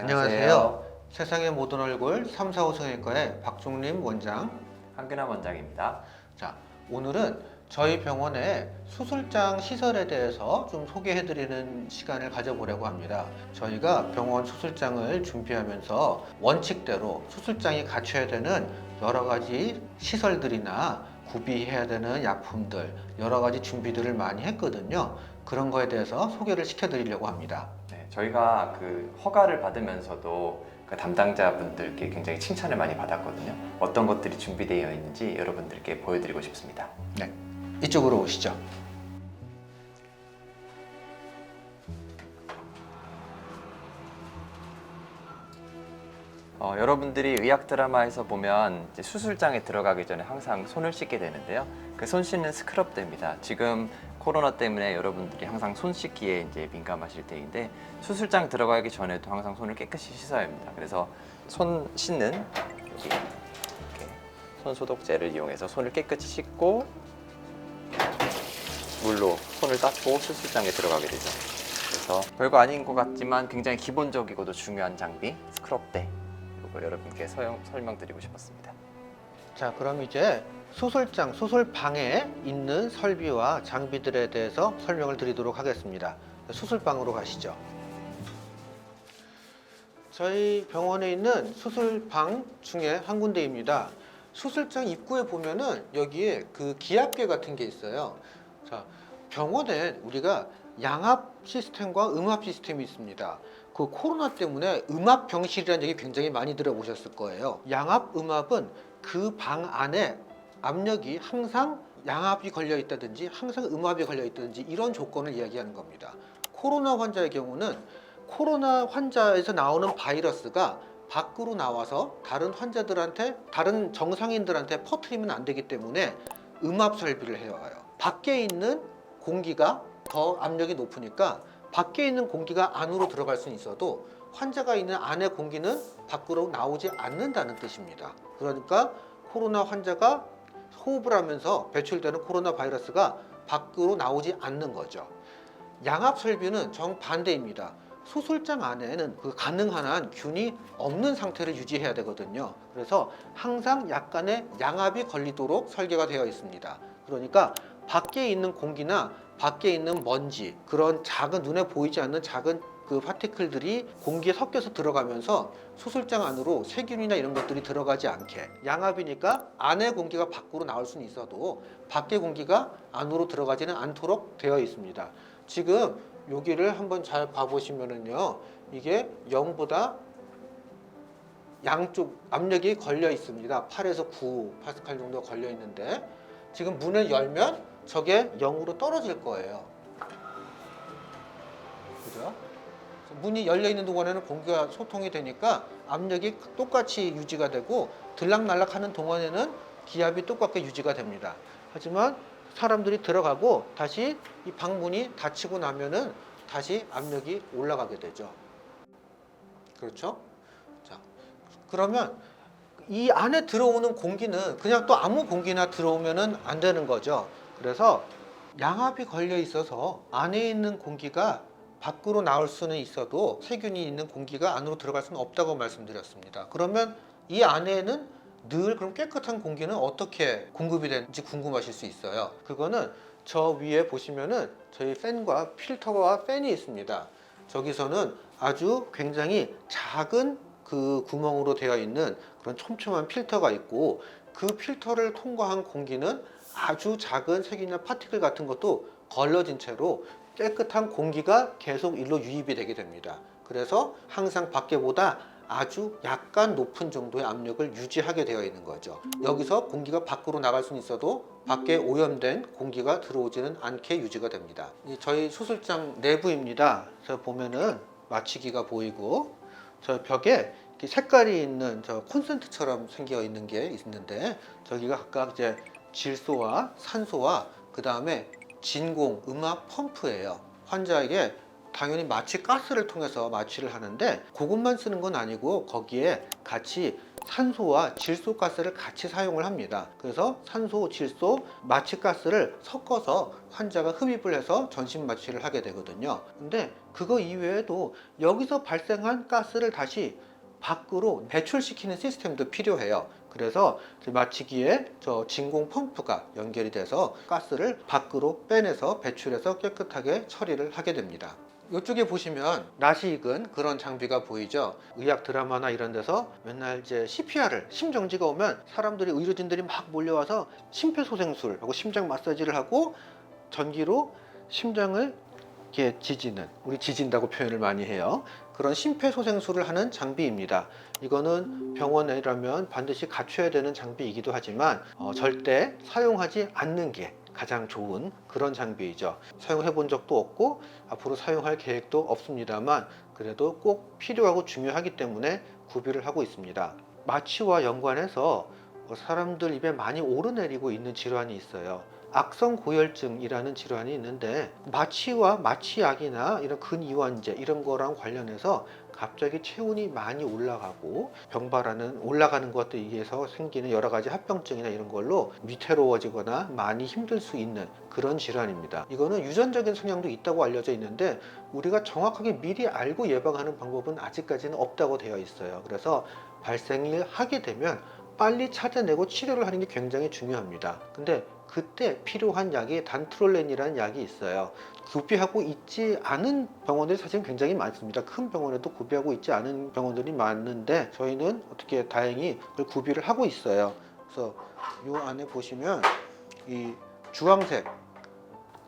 안녕하세요. 세상의 모든 얼굴 3, 4, 5 성형외과의 박종림 원장. 한균환 원장입니다. 자, 오늘은 저희 병원의 수술장 시설에 대해서 좀 소개해드리는 시간을 가져보려고 합니다. 저희가 병원 수술장을 준비하면서 원칙대로 수술장이 갖춰야 되는 여러 가지 시설들이나 구비해야 되는 약품들, 여러 가지 준비들을 많이 했거든요. 그런 거에 대해서 소개를 시켜드리려고 합니다. 네, 저희가 그 허가를 받으면서도 그 담당자분들께 굉장히 칭찬을 많이 받았거든요. 어떤 것들이 준비되어 있는지 여러분들께 보여드리고 싶습니다. 네, 이쪽으로 오시죠. 여러분들이 의학 드라마에서 보면 이제 수술장에 들어가기 전에 항상 손을 씻게 되는데요. 그 손 씻는 스크럽대입니다. 지금 코로나 때문에 여러분들이 항상 손 씻기에 이제 민감하실 때인데 수술장 들어가기 전에도 항상 손을 깨끗이 씻어야 합니다. 그래서 손 씻는 여기 이렇게 손 소독제를 이용해서 손을 깨끗이 씻고 물로 손을 닦고 수술장에 들어가게 되죠. 그래서 별거 아닌 것 같지만 굉장히 기본적이고도 중요한 장비 스크럽대. 이걸 여러분께 설명드리고 싶었습니다. 자, 그럼 이제 수술장, 수술방에 있는 설비와 장비들에 대해서 설명을 드리도록 하겠습니다. 수술방으로 가시죠. 저희 병원에 있는 수술방 중에 한 군데입니다. 수술장 입구에 보면은 여기에 그 기압계 같은 게 있어요. 자, 병원에 우리가 양압 시스템과 음압 시스템이 있습니다. 그 코로나 때문에 음압 병실이라는 얘기 굉장히 많이 들어보셨을 거예요. 양압, 음압은 그 방 안에 압력이 항상 양압이 걸려 있다든지 항상 음압이 걸려 있다든지 이런 조건을 이야기하는 겁니다. 코로나 환자의 경우는 코로나 환자에서 나오는 바이러스가 밖으로 나와서 다른 환자들한테, 다른 정상인들한테 퍼뜨리면 안 되기 때문에 음압 설비를 해와요. 밖에 있는 공기가 더 압력이 높으니까 밖에 있는 공기가 안으로 들어갈 수는 있어도 환자가 있는 안의 공기는 밖으로 나오지 않는다는 뜻입니다. 그러니까 코로나 환자가 호흡을 하면서 배출되는 코로나 바이러스가 밖으로 나오지 않는 거죠. 양압 설비는 정반대입니다. 수술장 안에는 그 가능한 한 균이 없는 상태를 유지해야 되거든요. 그래서 항상 약간의 양압이 걸리도록 설계가 되어 있습니다. 그러니까 밖에 있는 공기나 밖에 있는 먼지, 그런 작은 눈에 보이지 않는 작은 그 파티클들이 공기에 섞여서 들어가면서 수술장 안으로 세균이나 이런 것들이 들어가지 않게, 양압이니까 안의 공기가 밖으로 나올 수는 있어도 밖의 공기가 안으로 들어가지는 않도록 되어 있습니다. 지금 여기를 한번 잘 봐보시면은요, 이게 0보다 양쪽 압력이 걸려 있습니다. 8에서 9 파스칼 정도 걸려 있는데 지금 문을 열면 저게 0으로 떨어질 거예요. 그죠? 문이 열려 있는 동안에는 공기가 소통이 되니까 압력이 똑같이 유지가 되고 들락날락 하는 동안에는 기압이 똑같게 유지가 됩니다. 하지만 사람들이 들어가고 다시 이 방문이 닫히고 나면은 다시 압력이 올라가게 되죠. 그렇죠? 자, 그러면 이 안에 들어오는 공기는 그냥 또 아무 공기나 들어오면은 안 되는 거죠. 그래서 양압이 걸려 있어서 안에 있는 공기가 밖으로 나올 수는 있어도 세균이 있는 공기가 안으로 들어갈 수는 없다고 말씀드렸습니다. 그러면 이 안에는 늘 그럼 깨끗한 공기는 어떻게 공급이 되는지 궁금하실 수 있어요. 그거는 저 위에 보시면은 저희 팬과 필터와 팬이 있습니다. 저기서는 아주 굉장히 작은 그 구멍으로 되어 있는 그런 촘촘한 필터가 있고 그 필터를 통과한 공기는 아주 작은 세균이나 파티클 같은 것도 걸러진 채로 깨끗한 공기가 계속 일로 유입이 되게 됩니다. 그래서 항상 밖에보다 아주 약간 높은 정도의 압력을 유지하게 되어 있는 거죠. 여기서 공기가 밖으로 나갈 수는 있어도 밖에 오염된 공기가 들어오지는 않게 유지가 됩니다. 저희 수술장 내부입니다. 그래서 보면은 마취기가 보이고 저 벽에 색깔이 있는 저 콘센트처럼 생겨 있는 게 있는데 저기가 각각 이제 질소와 산소와 그 다음에 진공, 음압 펌프예요. 환자에게 당연히 마취 가스를 통해서 마취를 하는데 그것만 쓰는 건 아니고 거기에 같이 산소와 질소 가스를 같이 사용을 합니다. 그래서 산소, 질소, 마취가스를 섞어서 환자가 흡입을 해서 전신 마취를 하게 되거든요. 근데 그거 이외에도 여기서 발생한 가스를 다시 밖으로 배출시키는 시스템도 필요해요. 그래서 마취기에 저 진공 펌프가 연결이 돼서 가스를 밖으로 빼내서 배출해서 깨끗하게 처리를 하게 됩니다. 이쪽에 보시면 낯이 익은 그런 장비가 보이죠. 의학 드라마나 이런 데서 맨날 이제 CPR을, 심정지가 오면 사람들이, 의료진들이 막 몰려와서 심폐소생술하고 심장 마사지를 하고 전기로 심장을 이렇게 지지는, 우리 지진다고 표현을 많이 해요. 그런 심폐소생술을 하는 장비입니다. 이거는 병원이라면 반드시 갖춰야 되는 장비이기도 하지만 절대 사용하지 않는 게 가장 좋은 그런 장비이죠. 사용해 본 적도 없고 앞으로 사용할 계획도 없습니다만 그래도 꼭 필요하고 중요하기 때문에 구비를 하고 있습니다. 마취와 연관해서 사람들 입에 많이 오르내리고 있는 질환이 있어요. 악성고열증이라는 질환이 있는데 마취와 마취약이나 이런 근이완제 이런 거랑 관련해서 갑자기 체온이 많이 올라가고 병발하는 올라가는 것에 의해서 생기는 여러 가지 합병증이나 이런 걸로 위태로워지거나 많이 힘들 수 있는 그런 질환입니다. 이거는 유전적인 성향도 있다고 알려져 있는데 우리가 정확하게 미리 알고 예방하는 방법은 아직까지는 없다고 되어 있어요. 그래서 발생을 하게 되면 빨리 찾아내고 치료를 하는 게 굉장히 중요합니다. 근데 그때 필요한 약이 단트롤렌이라는 약이 있어요. 구비하고 있지 않은 병원들이 사실 굉장히 많습니다. 큰 병원에도 구비하고 있지 않은 병원들이 많은데 저희는 어떻게 다행히 그걸 구비를 하고 있어요. 그래서 이 안에 보시면 이 주황색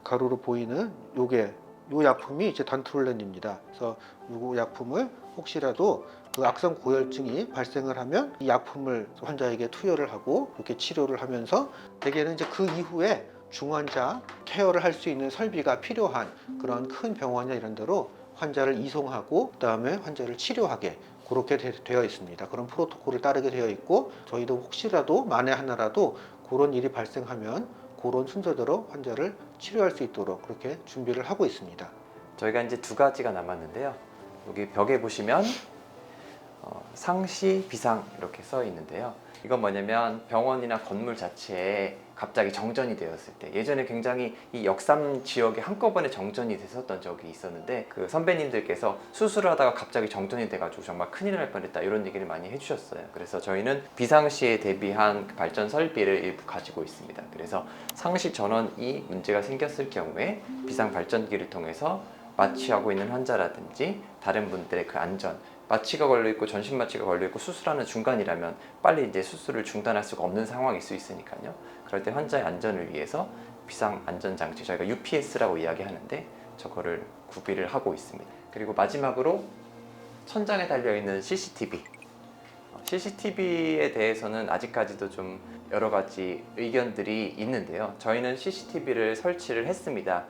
가루로 보이는 요게 요 약품이 이제 단트롤렌입니다. 그래서 요 약품을 혹시라도 그 악성 고열증이 발생을 하면 이 약품을 환자에게 투여를 하고 이렇게 치료를 하면서 대개는 이제 그 이후에 중환자 케어를 할 수 있는 설비가 필요한 그런 큰 병원이나 이런 데로 환자를 이송하고 그다음에 환자를 치료하게 그렇게 되어 있습니다. 그런 프로토콜을 따르게 되어 있고 저희도 혹시라도 만에 하나라도 그런 일이 발생하면 그런 순서대로 환자를 치료할 수 있도록 그렇게 준비를 하고 있습니다. 저희가 이제 두 가지가 남았는데요. 여기 벽에 보시면 상시 비상 이렇게 써 있는데요. 이건 뭐냐면 병원이나 건물 자체에 갑자기 정전이 되었을 때, 예전에 굉장히 이 역삼 지역에 한꺼번에 정전이 됐었던 적이 있었는데 그 선배님들께서 수술을 하다가 갑자기 정전이 돼가지고 정말 큰일 날 뻔했다 이런 얘기를 많이 해주셨어요. 그래서 저희는 비상시에 대비한 발전 설비를 일부 가지고 있습니다. 그래서 상시 전원이 문제가 생겼을 경우에 비상 발전기를 통해서 마취하고 있는 환자라든지 다른 분들의 그 안전, 마취가 걸려있고 전신 마취가 걸려있고 수술하는 중간이라면 빨리 이제 수술을 중단할 수가 없는 상황일 수 있으니까요. 그럴 때 환자의 안전을 위해서 비상 안전 장치, 저희가 UPS라고 이야기하는데 저거를 구비를 하고 있습니다. 그리고 마지막으로 천장에 달려있는 CCTV. CCTV에 대해서는 아직까지도 좀 여러 가지 의견들이 있는데요. 저희는 CCTV를 설치를 했습니다.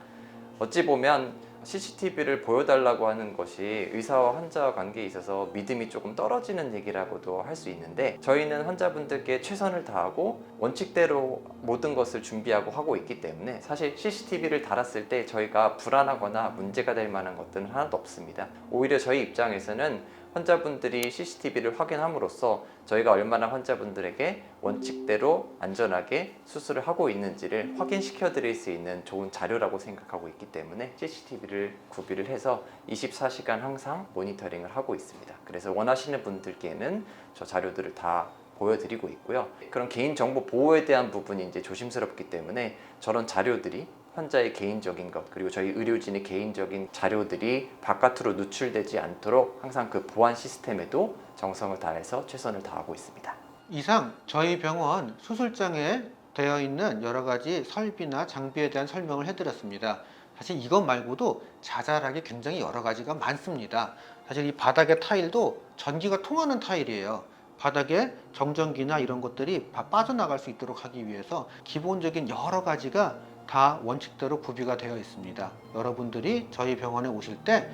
어찌 보면 CCTV를 보여달라고 하는 것이 의사와 환자 관계에 있어서 믿음이 조금 떨어지는 얘기라고도 할 수 있는데 저희는 환자분들께 최선을 다하고 원칙대로 모든 것을 준비하고 하고 있기 때문에 사실 CCTV를 달았을 때 저희가 불안하거나 문제가 될 만한 것들은 하나도 없습니다. 오히려 저희 입장에서는 환자분들이 CCTV를 확인함으로써 저희가 얼마나 환자분들에게 원칙대로 안전하게 수술을 하고 있는지를 확인시켜 드릴 수 있는 좋은 자료라고 생각하고 있기 때문에 CCTV를 구비를 해서 24시간 항상 모니터링을 하고 있습니다. 그래서 원하시는 분들께는 저 자료들을 다 보여드리고 있고요. 그런 개인정보 보호에 대한 부분이 이제 조심스럽기 때문에 저런 자료들이 환자의 개인적인 것 그리고 저희 의료진의 개인적인 자료들이 바깥으로 누출되지 않도록 항상 그 보안 시스템에도 정성을 다해서 최선을 다하고 있습니다. 이상 저희 병원 수술장에 되어 있는 여러 가지 설비나 장비에 대한 설명을 해드렸습니다. 사실 이것 말고도 자잘하게 굉장히 여러 가지가 많습니다. 사실 이 바닥의 타일도 전기가 통하는 타일이에요. 바닥에 정전기나 이런 것들이 다 빠져나갈 수 있도록 하기 위해서 기본적인 여러 가지가 다 원칙대로 구비가 되어 있습니다. 여러분들이 저희 병원에 오실 때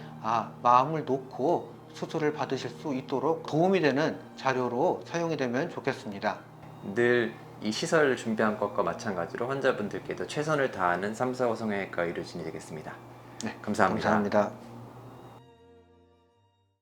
마음을 놓고 수술을 받으실 수 있도록 도움이 되는 자료로 사용이 되면 좋겠습니다. 늘 이 시설을 준비한 것과 마찬가지로 환자분들께도 최선을 다하는 삼사오 성형외과 의료진이 되겠습니다. 네, 감사합니다. 감사합니다.